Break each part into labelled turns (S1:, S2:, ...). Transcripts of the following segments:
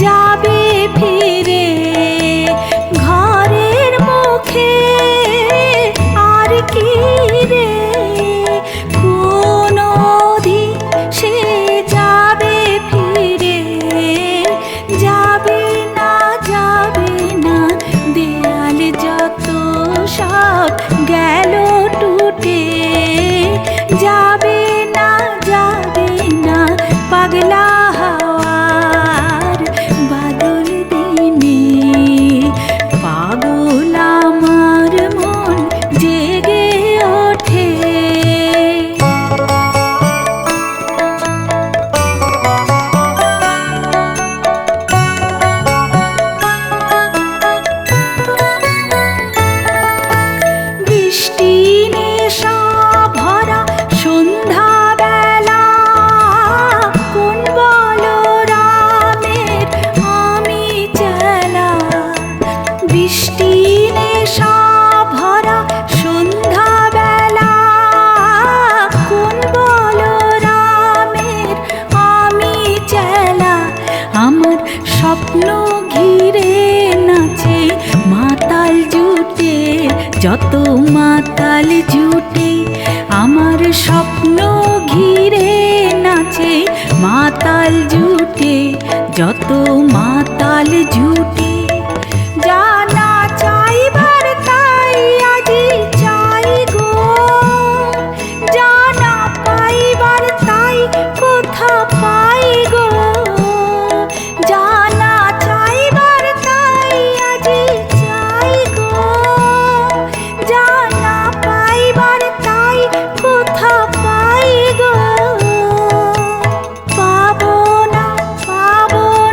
S1: যাবে ফিরে ঘরের মুখে আর কি রে কোন দিন সে যাবে ফিরে যাবে না দেয়াল যত সব গেল টুটে যাবে না পাগলা হাওয়ার বাদল দিনে পাগল আমার মন জেগে ওঠে। বৃষ্টি নেশা ভরা সন্ধ্যা বেলা কোন বলরামের আমি চেলা। বৃষ্টি নেশা ভরা সন্ধ্যা বেলা কোন বলরামের আমি চেলা। আমার স্বপ্ন ঘিরে নাচে মাতাল জুটে যত মাতাল জুটে আমার স্বপ্ন ঘিরে নাচে মাতাল জুটে যত মাতাল জুটে। জানা চাইবার তাই আজি চাই গো জানা পাইবার তাই কোথা পাই গো জানা চাইবার তাই আজি চাই গো জানা পাইবার তাই কোথা পাই গো। পাবো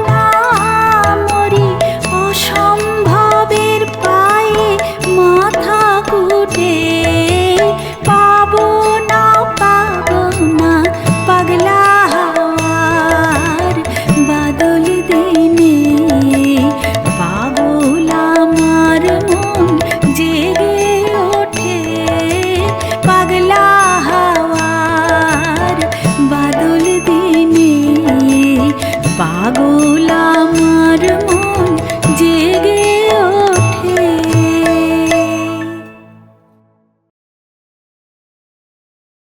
S1: না মরি অসম্ভবের পায়ে মাথা কুটে পাবো না পাগলা হাওয়ার বাদল দিনে